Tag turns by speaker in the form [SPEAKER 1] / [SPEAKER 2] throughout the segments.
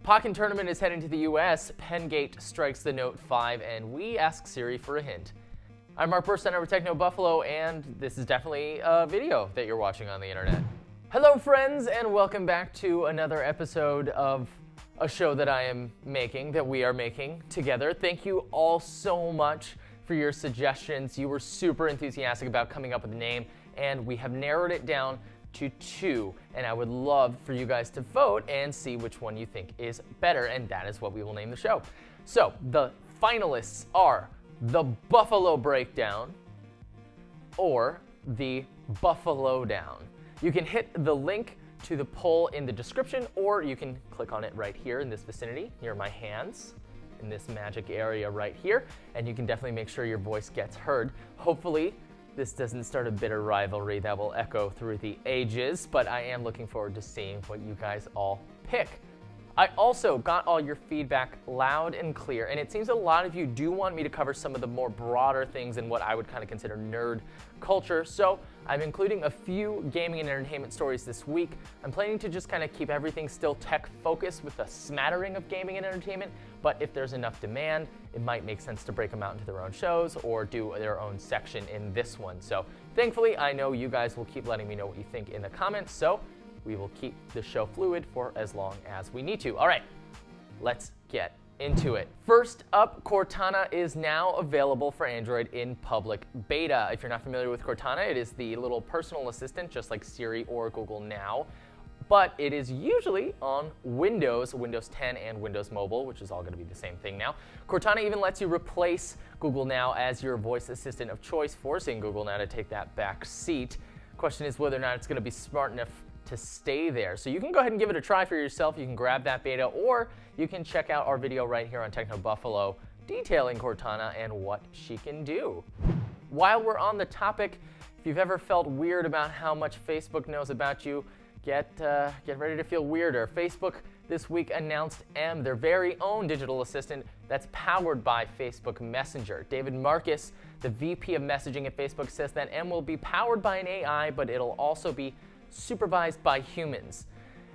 [SPEAKER 1] Pokken Tournament is heading to the US, Pengate strikes the Note 5, and we ask Siri for a hint. I'm Mark Bursteiner with TechnoBuffalo, and this is definitely a video that you're watching on the internet. Hello friends, and welcome back to another episode of a show that we are making together. Thank you all so much for your suggestions. You were super enthusiastic about coming up with a name, and we have narrowed it down to 2, and I would love for you guys to vote and see which one you think is better, and that is what we will name the show. So the finalists are the Buffalo Breakdown or the Buffalo Down. You can hit the link to the poll in the description, or you can click on it right here in this vicinity near my hands in this magic area right here, and you can definitely make sure your voice gets heard. Hopefully this doesn't start a bitter rivalry that will echo through the ages, but I am looking forward to seeing what you guys all pick. I also got all your feedback loud and clear, and it seems a lot of you do want me to cover some of the more broader things in what I would kind of consider nerd culture, so I'm including a few gaming and entertainment stories this week. I'm planning to just kind of keep everything still tech focused with a smattering of gaming and entertainment, but if there's enough demand, it might make sense to break them out into their own shows or do their own section in this one. So thankfully, I know you guys will keep letting me know what you think in the comments, so we will keep the show fluid for as long as we need to. All right, let's get into it. First up, Cortana is now available for Android in public beta. If you're not familiar with Cortana, it is the little personal assistant, just like Siri or Google Now, but it is usually on Windows 10 and Windows Mobile, which is all going to be the same thing now. Cortana even lets you replace Google Now as your voice assistant of choice, forcing Google Now to take that back seat. Question is whether or not it's going to be smart enough to stay there. So you can go ahead and give it a try for yourself. You can grab that beta, or you can check out our video right here on TechnoBuffalo detailing Cortana and what she can do. While we're on the topic, if you've ever felt weird about how much Facebook knows about you, get ready to feel weirder. Facebook this week announced M, their very own digital assistant that's powered by Facebook Messenger. David Marcus, the VP of messaging at Facebook, says that M will be powered by an AI, but it'll also be supervised by humans.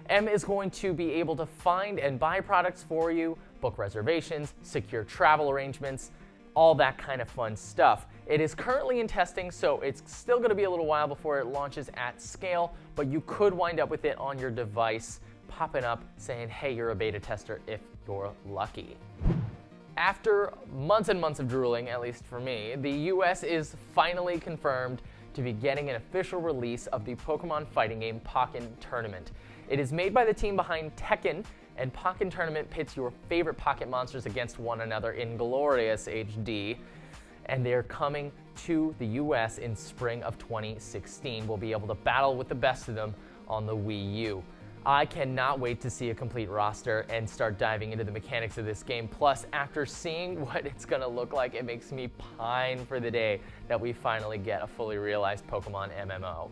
[SPEAKER 1] M is going to be able to find and buy products for you, book reservations, secure travel arrangements, all that kind of fun stuff. It is currently in testing, so it's still going to be a little while before it launches at scale, but you could wind up with it on your device popping up saying, hey, you're a beta tester if you're lucky. After months and months of drooling, at least for me, the US is finally confirmed to be getting an official release of the Pokemon fighting game Pokken Tournament. It is made by the team behind Tekken, and Pokken Tournament pits your favorite Pocket monsters against one another in glorious HD, and they're coming to the US in spring of 2016. We'll be able to battle with the best of them on the Wii U. I cannot wait to see a complete roster and start diving into the mechanics of this game. Plus, after seeing what it's gonna look like, it makes me pine for the day that we finally get a fully realized Pokemon MMO.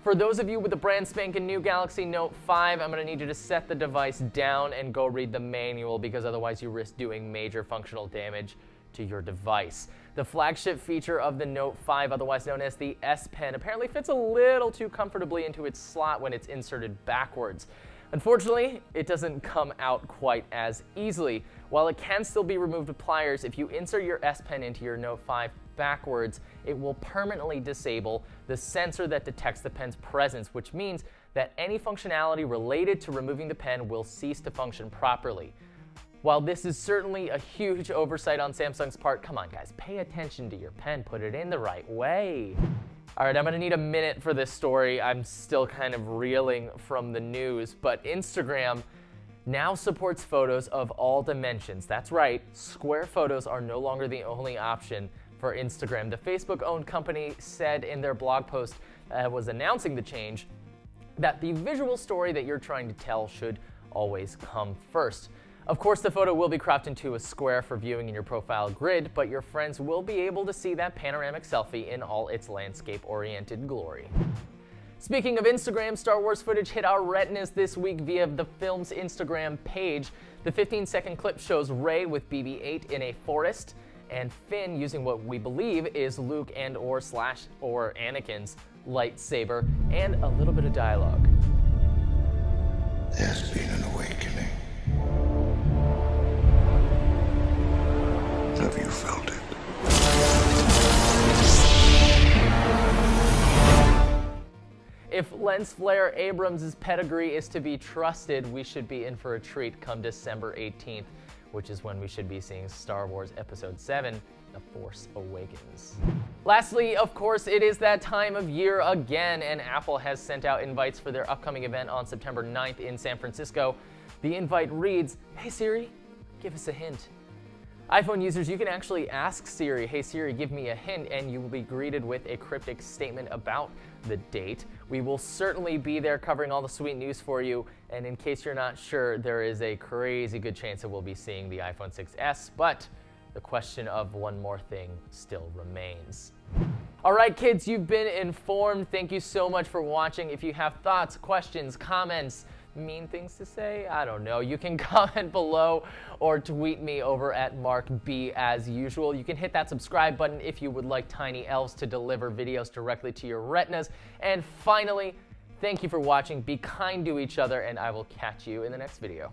[SPEAKER 1] For those of you with the brand spanking new Galaxy Note 5, I'm gonna need you to set the device down and go read the manual, because otherwise you risk doing major functional damage to your device. The flagship feature of the Note 5, otherwise known as the S Pen, apparently fits a little too comfortably into its slot when it's inserted backwards. Unfortunately, it doesn't come out quite as easily. While it can still be removed with pliers, if you insert your S Pen into your Note 5 backwards, it will permanently disable the sensor that detects the pen's presence, which means that any functionality related to removing the pen will cease to function properly. While this is certainly a huge oversight on Samsung's part, come on guys, pay attention to your pen, put it in the right way. All right, I'm gonna need a minute for this story. I'm still kind of reeling from the news, but Instagram now supports photos of all dimensions. That's right, square photos are no longer the only option for Instagram. The Facebook-owned company said in their blog post was announcing the change that the visual story that you're trying to tell should always come first. Of course, the photo will be cropped into a square for viewing in your profile grid, but your friends will be able to see that panoramic selfie in all its landscape-oriented glory. Speaking of Instagram, Star Wars footage hit our retinas this week via the film's Instagram page. The 15-second clip shows Rey with BB-8 in a forest, and Finn using what we believe is Luke and/or Anakin's lightsaber, and a little bit of dialogue.
[SPEAKER 2] There's been an awakening.
[SPEAKER 1] lens flare Abrams' pedigree is to be trusted, we should be in for a treat come December 18th, which is when we should be seeing Star Wars Episode 7, The Force Awakens. Lastly, of course, it is that time of year again, and Apple has sent out invites for their upcoming event on September 9th in San Francisco. The invite reads, "Hey Siri, give us a hint." iPhone users, you can actually ask Siri, "Hey Siri, give me a hint," and you will be greeted with a cryptic statement about the date. We will certainly be there covering all the sweet news for you, and in case you're not sure, there is a crazy good chance that we'll be seeing the iPhone 6s, but the question of one more thing still remains. All right, kids, you've been informed. Thank you so much for watching. If you have thoughts, questions, comments, mean things to say, I don't know, you can comment below or tweet me over at MarkB as usual. You can hit that subscribe button if you would like tiny elves to deliver videos directly to your retinas. And finally, thank you for watching. Be kind to each other, and I will catch you in the next video.